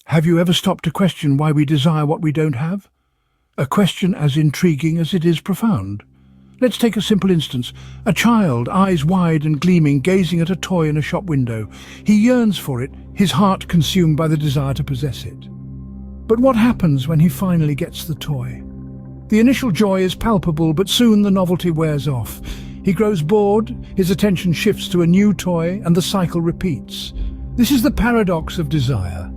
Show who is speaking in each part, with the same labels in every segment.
Speaker 1: Have you ever stopped to question why we desire what we don't have? A question as intriguing as it is profound. Let's take a simple instance. A child, eyes wide and gleaming, gazing at a toy in a shop window. He yearns for it, his heart consumed by the desire to possess it. But what happens when he finally gets the toy? The initial joy is palpable, but soon the novelty wears off. He grows bored, his attention shifts to a new toy, and the cycle repeats. This is the paradox of desire,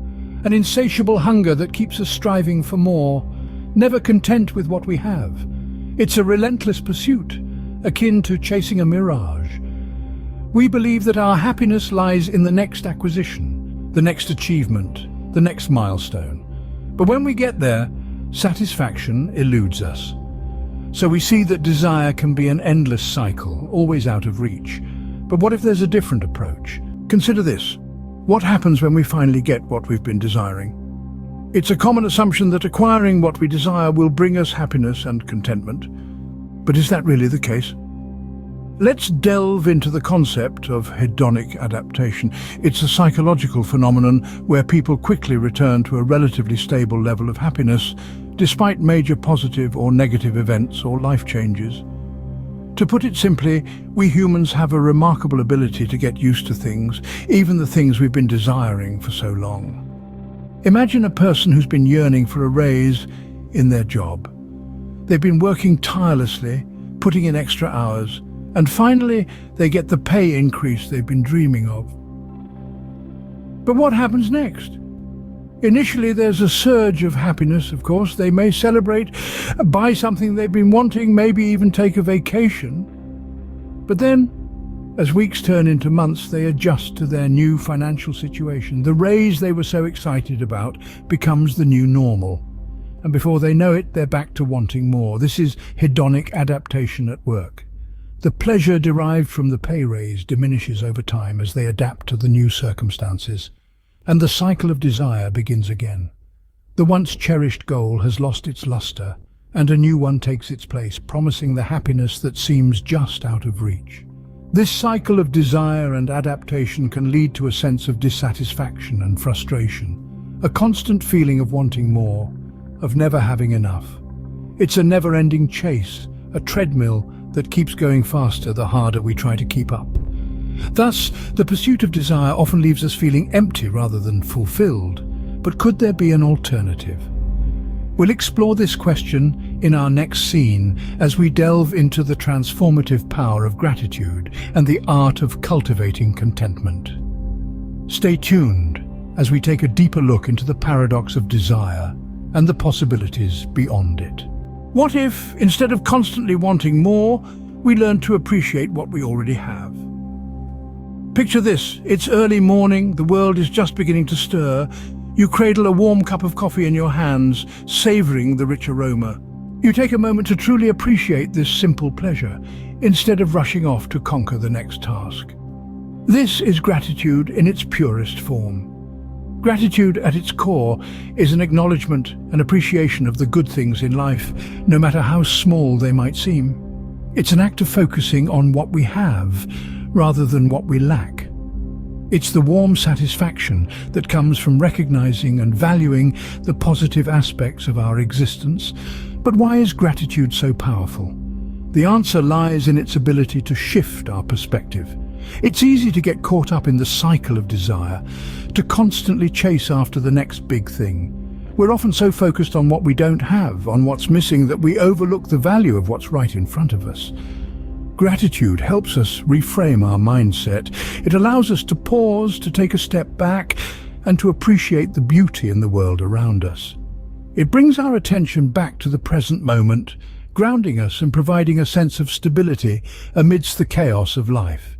Speaker 1: an insatiable hunger that keeps us striving for more, never content with what we have. It's a relentless pursuit, akin to chasing a mirage. We believe that our happiness lies in the next acquisition, the next achievement, the next milestone. But when we get there, satisfaction eludes us. So we see that desire can be an endless cycle, always out of reach. But what if there's a different approach? Consider this. What happens when we finally get what we've been desiring? It's a common assumption that acquiring what we desire will bring us happiness and contentment. But is that really the case? Let's delve into the concept of hedonic adaptation. It's a psychological phenomenon where people quickly return to a relatively stable level of happiness, despite major positive or negative events or life changes. To put it simply, we humans have a remarkable ability to get used to things, even the things we've been desiring for so long. Imagine a person who's been yearning for a raise in their job. They've been working tirelessly, putting in extra hours, and finally they get the pay increase they've been dreaming of. But what happens next? Initially there's a surge of happiness, of course. They may celebrate, buy something they've been wanting, maybe even take a vacation. But then, as weeks turn into months, they adjust to their new financial situation. The raise they were so excited about becomes the new normal. And before they know it, they're back to wanting more. This is hedonic adaptation at work. The pleasure derived from the pay raise diminishes over time as they adapt to the new circumstances. And the cycle of desire begins again. The once cherished goal has lost its luster, and a new one takes its place, promising the happiness that seems just out of reach. This cycle of desire and adaptation can lead to a sense of dissatisfaction and frustration, a constant feeling of wanting more, of never having enough. It's a never-ending chase, a treadmill that keeps going faster the harder we try to keep up. Thus, the pursuit of desire often leaves us feeling empty rather than fulfilled. But could there be an alternative? We'll explore this question in our next scene as we delve into the transformative power of gratitude and the art of cultivating contentment. Stay tuned as we take a deeper look into the paradox of desire and the possibilities beyond it. What if, instead of constantly wanting more, we learn to appreciate what we already have? Picture this. It's early morning, the world is just beginning to stir. You cradle a warm cup of coffee in your hands, savoring the rich aroma. You take a moment to truly appreciate this simple pleasure, instead of rushing off to conquer the next task. This is gratitude in its purest form. Gratitude at its core is an acknowledgement and appreciation of the good things in life, no matter how small they might seem. It's an act of focusing on what we have, rather than what we lack. It's the warm satisfaction that comes from recognizing and valuing the positive aspects of our existence. But why is gratitude so powerful? The answer lies in its ability to shift our perspective. It's easy to get caught up in the cycle of desire, to constantly chase after the next big thing. We're often so focused on what we don't have, on what's missing, that we overlook the value of what's right in front of us. Gratitude helps us reframe our mindset. It allows us to pause, to take a step back, and to appreciate the beauty in the world around us. It brings our attention back to the present moment, grounding us and providing a sense of stability amidst the chaos of life.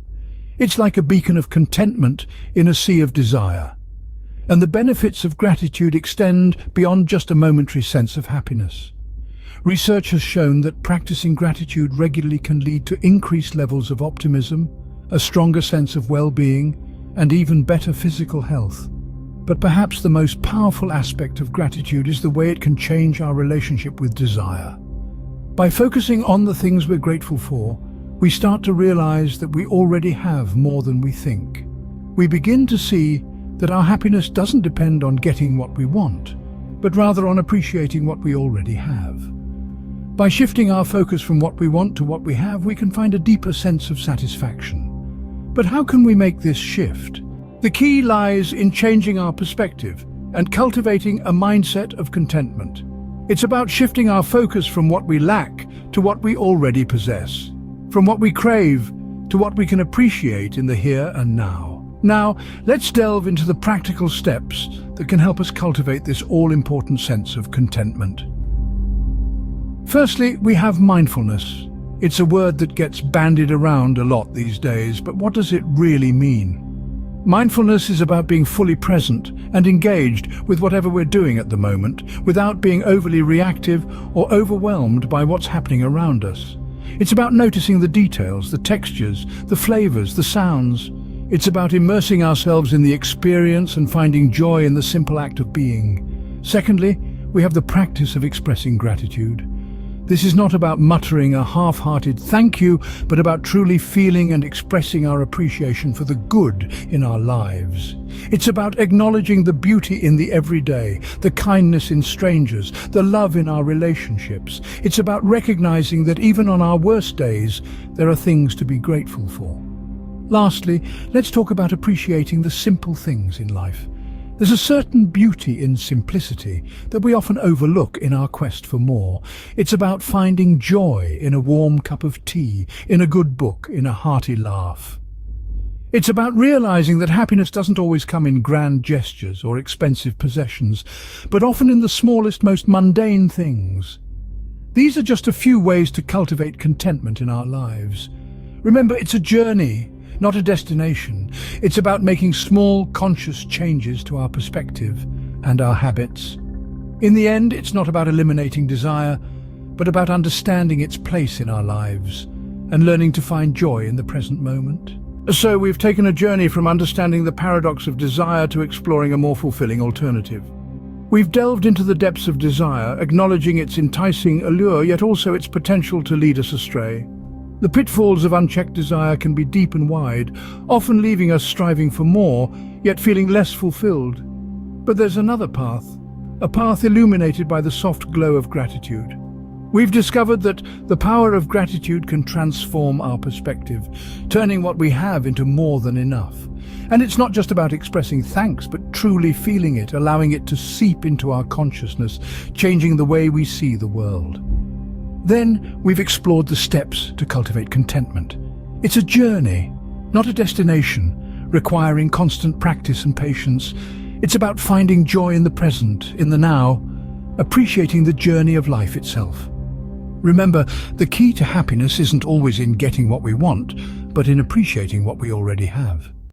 Speaker 1: It's like a beacon of contentment in a sea of desire. And the benefits of gratitude extend beyond just a momentary sense of happiness. Research has shown that practicing gratitude regularly can lead to increased levels of optimism, a stronger sense of well-being, and even better physical health. But perhaps the most powerful aspect of gratitude is the way it can change our relationship with desire. By focusing on the things we're grateful for, we start to realize that we already have more than we think. We begin to see that our happiness doesn't depend on getting what we want, but rather on appreciating what we already have. By shifting our focus from what we want to what we have, we can find a deeper sense of satisfaction. But how can we make this shift? The key lies in changing our perspective and cultivating a mindset of contentment. It's about shifting our focus from what we lack to what we already possess, from what we crave to what we can appreciate in the here and now. Now, let's delve into the practical steps that can help us cultivate this all-important sense of contentment. Firstly, we have mindfulness. It's a word that gets bandied around a lot these days, but what does it really mean? Mindfulness is about being fully present and engaged with whatever we're doing at the moment, without being overly reactive or overwhelmed by what's happening around us. It's about noticing the details, the textures, the flavors, the sounds. It's about immersing ourselves in the experience and finding joy in the simple act of being. Secondly, we have the practice of expressing gratitude. This is not about muttering a half-hearted thank you, but about truly feeling and expressing our appreciation for the good in our lives. It's about acknowledging the beauty in the everyday, the kindness in strangers, the love in our relationships. It's about recognizing that even on our worst days, there are things to be grateful for. Lastly, let's talk about appreciating the simple things in life. There's a certain beauty in simplicity that we often overlook in our quest for more. It's about finding joy in a warm cup of tea, in a good book, in a hearty laugh. It's about realizing that happiness doesn't always come in grand gestures or expensive possessions, but often in the smallest, most mundane things. These are just a few ways to cultivate contentment in our lives. Remember, it's a journey, not a destination. It's about making small, conscious changes to our perspective and our habits. In the end, it's not about eliminating desire, but about understanding its place in our lives and learning to find joy in the present moment. So we've taken a journey from understanding the paradox of desire to exploring a more fulfilling alternative. We've delved into the depths of desire, acknowledging its enticing allure, yet also its potential to lead us astray. The pitfalls of unchecked desire can be deep and wide, often leaving us striving for more, yet feeling less fulfilled. But there's another path, a path illuminated by the soft glow of gratitude. We've discovered that the power of gratitude can transform our perspective, turning what we have into more than enough. And it's not just about expressing thanks, but truly feeling it, allowing it to seep into our consciousness, changing the way we see the world. Then we've explored the steps to cultivate contentment. It's a journey, not a destination, requiring constant practice and patience. It's about finding joy in the present, in the now, appreciating the journey of life itself. Remember, the key to happiness isn't always in getting what we want, but in appreciating what we already have.